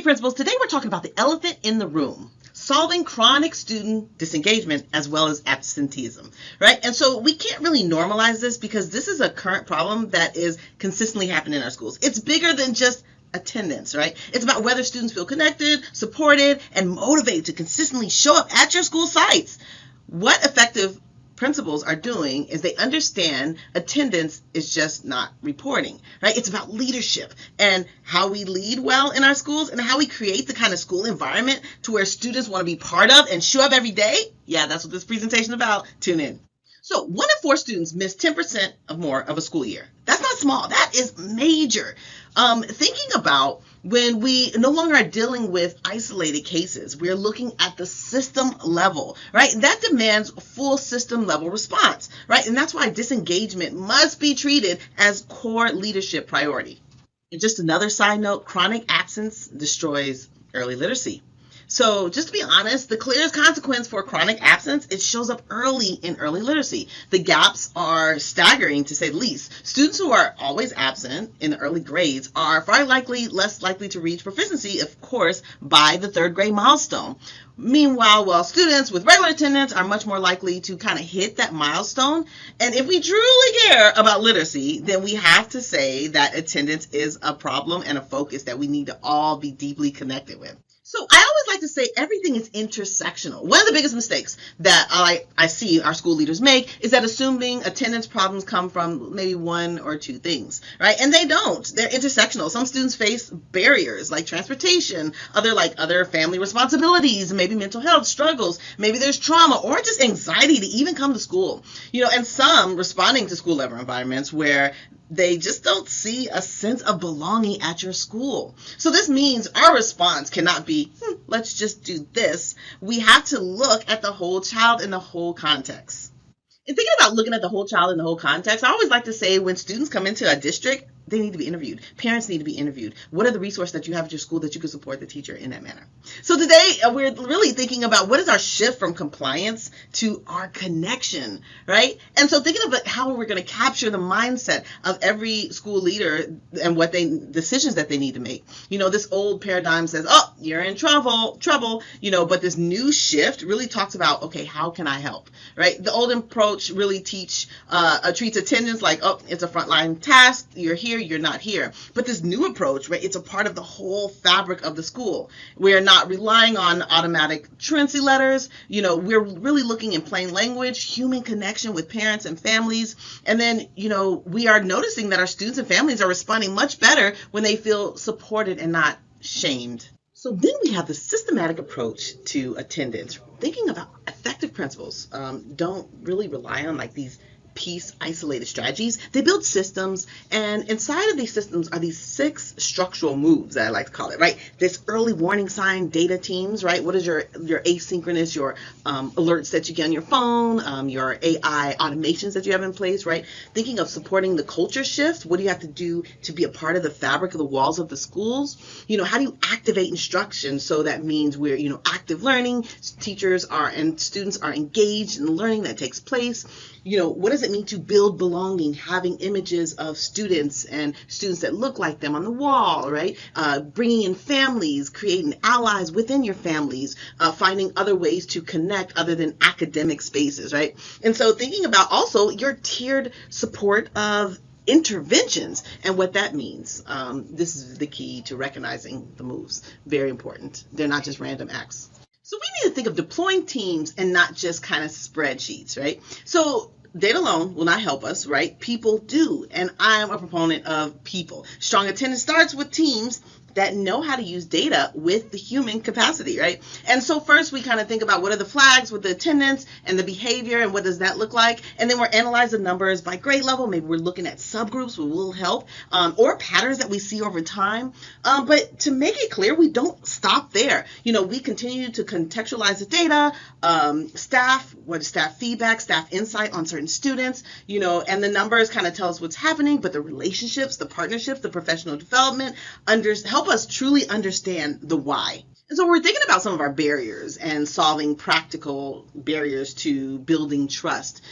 principals, today we're talking about the elephant in the room, solving chronic student disengagement as well as absenteeism, right? And so we can't really normalize this because this is a current problem that is consistently happening in our schools. It's bigger than just attendance, right? It's about whether students feel connected, supported, and motivated to consistently show up at your school sites. What effective principals are doing is they understand attendance is just not reporting, right? It's about leadership and how we lead well in our schools and how we create the kind of school environment to where students want to be part of and show up every day. Yeah, that's what this presentation is about. Tune in. So 1 in 4 students miss 10% or more of a school year. That's not small. That is major. Thinking about when we no longer are dealing with isolated cases, we're looking at the system level, right? That demands a full system level response, right? And that's why disengagement must be treated as core leadership priority. And just another side note, chronic absence destroys early literacy. So just to be honest, the clearest consequence for chronic absence, it shows up early in early literacy. The gaps are staggering, to say the least. Students who are always absent in the early grades are far less likely to reach proficiency, of course, by the 3rd grade milestone. Meanwhile, students with regular attendance are much more likely to kind of hit that milestone. And if we truly care about literacy, then we have to say that attendance is a problem and a focus that we need to all be deeply connected with. So I always like to say everything is intersectional. One of the biggest mistakes that I see our school leaders make is that assuming attendance problems come from maybe 1 or 2 things, right? And they don't. They're intersectional. Some students face barriers like transportation, other family responsibilities, maybe mental health struggles, maybe there's trauma or just anxiety to even come to school. And some responding to school level environments where they just don't see a sense of belonging at your school. So this means our response cannot be, let's just do this. We have to look at the whole child in the whole context. And thinking about looking at the whole child in the whole context, I always like to say when students come into a district, they need to be interviewed. Parents need to be interviewed. What are the resources that you have at your school that you can support the teacher in that manner? So today, we're really thinking about what is our shift from compliance to our connection, right? And so thinking about how we're going to capture the mindset of every school leader and what decisions that they need to make. This old paradigm says, oh, you're in trouble, but this new shift really talks about, okay, how can I help, right? The old approach really treats attendance like, oh, it's a frontline task. You're here, you're not here. But this new approach, right, it's a part of the whole fabric of the school. We're not relying on automatic truancy letters. We're really looking in plain language, human connection with parents and families. And then, we are noticing that our students and families are responding much better when they feel supported and not shamed. So then we have the systematic approach to attendance. Thinking about effective principals don't really rely on these piece isolated strategies. They build systems, and inside of these systems are these 6 structural moves that I like to call it, right? This early warning sign data teams, right? What is your asynchronous, your alerts that you get on your phone, your AI automations that you have in place, right? Thinking of supporting the culture shift. What do you have to do to be a part of the fabric of the walls of the schools? How do you activate instruction? So that means we're, active learning. Teachers and students are engaged in the learning that takes place. What does it mean to build belonging, having images of students and students that look like them on the wall, right? Bringing in families, creating allies within your families, finding other ways to connect other than academic spaces, right? And so thinking about also your tiered support of interventions and what that means. This is the key to recognizing the moves. Very important. They're not just random acts. So we need to think of deploying teams and not just kind of spreadsheets, right? So data alone will not help us, right? People do. And I'm a proponent of people. Strong attendance starts with teams that know how to use data with the human capacity, right? And so first we kind of think about what are the flags with the attendance and the behavior and what does that look like? And then we're analyzing the numbers by grade level. Maybe we're looking at subgroups, which will help, or patterns that we see over time. But to make it clear, we don't stop there. We continue to contextualize the data, what is staff feedback, staff insight on certain students, and the numbers kind of tell us what's happening, but the relationships, the partnerships, the professional development, help us truly understand the why. And so we're thinking about some of our barriers and solving practical barriers to building trust.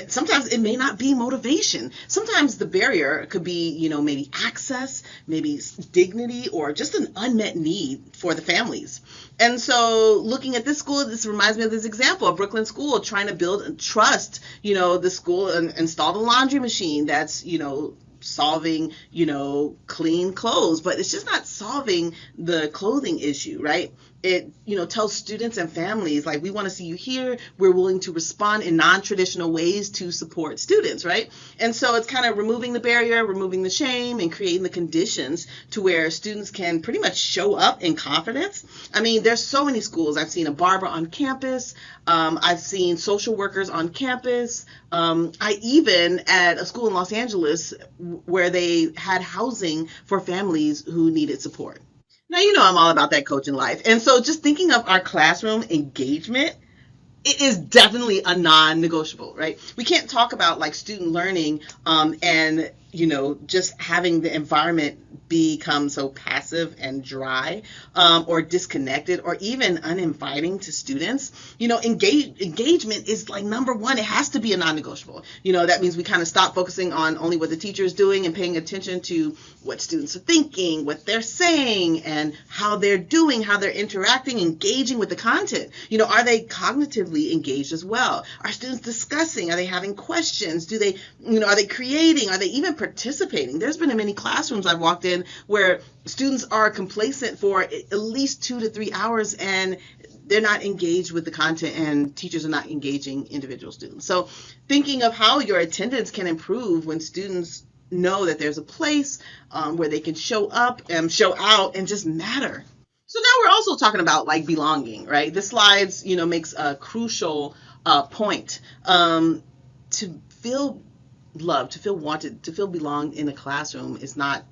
Sometimes it may not be motivation. Sometimes the barrier could be, maybe access, maybe dignity, or just an unmet need for the families. And so looking at this school, this reminds me of this example, a Brooklyn school trying to build trust. The school installed a laundry machine that's, solving, clean clothes, but it's just not solving the clothing issue, right? It, tells students and families, like, we want to see you here. We're willing to respond in non-traditional ways to support students, right? And so it's kind of removing the barrier, removing the shame, and creating the conditions to where students can pretty much show up in confidence. I mean, there's so many schools. I've seen a barber on campus. I've seen social workers on campus. I even at a school in Los Angeles where they had housing for families who needed support. Now, I'm all about that coaching life. And so just thinking of our classroom engagement, it is definitely a non-negotiable, right? We can't talk about like student learning and, just having the environment become so passive and dry or disconnected or even uninviting to students. Engagement is like number one. It has to be a non-negotiable. That means we kind of stop focusing on only what the teacher is doing and paying attention to what students are thinking, what they're saying, and how they're doing, how they're interacting, engaging with the content. Are they cognitively engaged as well? Are students discussing? Are they having questions? Are they creating? Are they even participating? There's been many classrooms I've walked in where students are complacent for at least 2 to 3 hours and they're not engaged with the content and teachers are not engaging individual students. So thinking of how your attendance can improve when students know that there's a place where they can show up and show out and just matter. So now we're also talking about like belonging, right? This slides, makes a crucial point. To feel loved, to feel wanted, to feel belonged in a classroom is not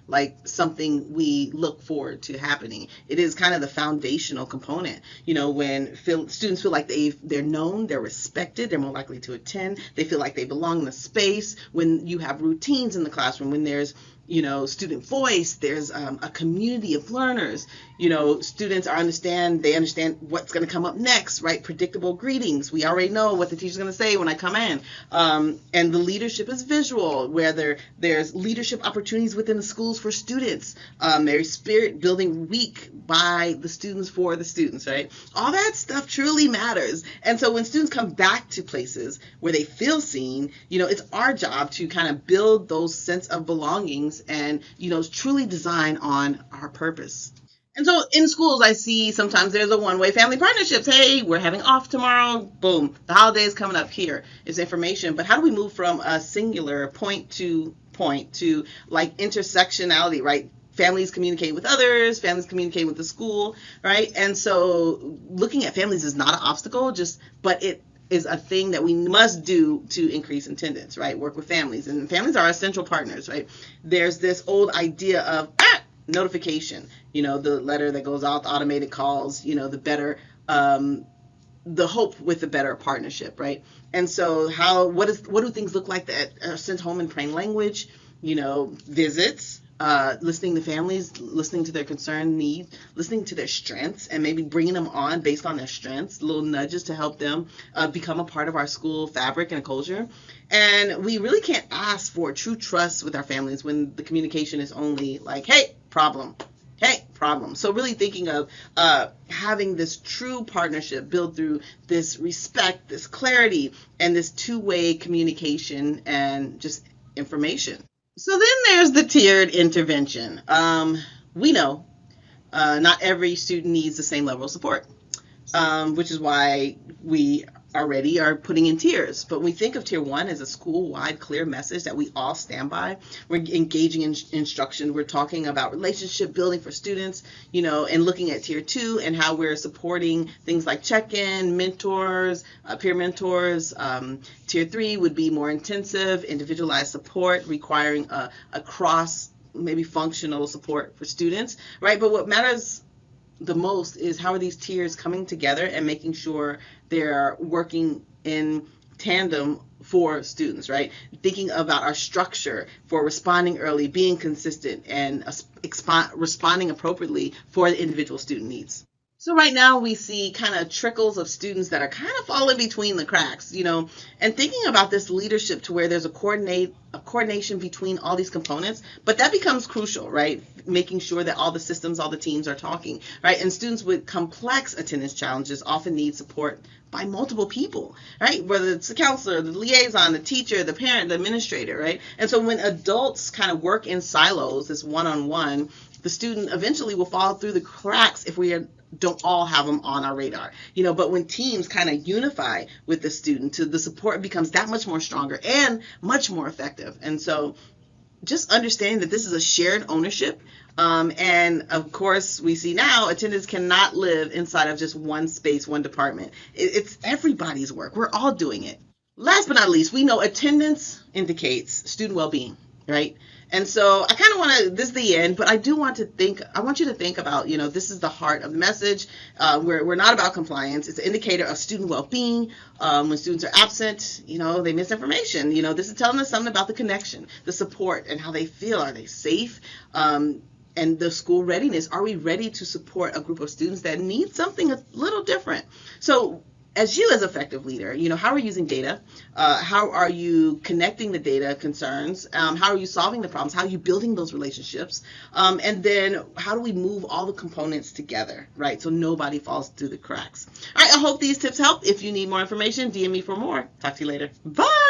like something we look forward to happening. It is kind of the foundational component. When students feel like they're known, they're respected, they're more likely to attend, they feel like they belong in the space. When you have routines in the classroom, when there's student voice, there's a community of learners. Students they understand what's going to come up next, right? Predictable greetings. We already know what the teacher's going to say when I come in. And the leadership is visual, where there's leadership opportunities within the schools for students. There's spirit building week by the students for the students, right? All that stuff truly matters. And so when students come back to places where they feel seen, it's our job to kind of build those sense of belongings and, truly design on our purpose. And so in schools, I see sometimes there's a one-way family partnerships. Hey, we're having off tomorrow. Boom. The holiday is coming up. Here is information. But how do we move from a singular point to like intersectionality, right? Families communicate with others, families communicate with the school, right? And so looking at families is not an obstacle, but it is a thing that we must do to increase attendance, right? Work with families. And families are essential partners, right? There's this old idea of notification, the letter that goes out, the automated calls, the better, the hope with the better partnership, right? And so what do things look like that are sent home in plain language? Visits, listening to families, listening to their concern, needs, listening to their strengths, and maybe bringing them on based on their strengths, little nudges to help them become a part of our school fabric and culture. And we really can't ask for true trust with our families when the communication is only like, hey, problem. Hey, problem. So really thinking of having this true partnership built through this respect, this clarity, and this two-way communication and just information. So then there's the tiered intervention. We know not every student needs the same level of support, which is why we already are putting in tiers. But when we think of tier 1 as a school-wide clear message that we all stand by, we're engaging in instruction. We're talking about relationship building for students, and looking at tier 2 and how we're supporting things like check-in, mentors, peer mentors. Tier 3 would be more intensive, individualized support requiring a cross, maybe functional support for students, right? But what matters the most is how are these tiers coming together and making sure they're working in tandem for students, right? Thinking about our structure for responding early, being consistent, and responding appropriately for the individual student needs. So right now we see kind of trickles of students that are kind of falling between the cracks, and thinking about this leadership to where there's a coordination between all these components, but that becomes crucial, right? Making sure that all the systems, all the teams are talking, right? And students with complex attendance challenges often need support by multiple people, right? Whether it's the counselor, the liaison, the teacher, the parent, the administrator, right? And so when adults kind of work in silos, this one-on-one, the student eventually will fall through the cracks if we don't all have them on our radar, but when teams kind of unify with the student, the support becomes that much more stronger and much more effective. And so just understanding that this is a shared ownership. And of course, we see now attendance cannot live inside of just one space, one department. It's everybody's work. We're all doing it. Last but not least, we know attendance indicates student well-being, right? And so I kind of want to, this is the end, but I want you to think about, this is the heart of the message. We're not about compliance. It's an indicator of student well-being. When students are absent, they miss information. This is telling us something about the connection, the support, and how they feel. Are they safe? And the school readiness. Are we ready to support a group of students that need something a little different? So as effective leader, how are you using data? How are you connecting the data concerns? How are you solving the problems? How are you building those relationships? And then how do we move all the components together, right? So nobody falls through the cracks. All right, I hope these tips help. If you need more information, DM me for more. Talk to you later. Bye.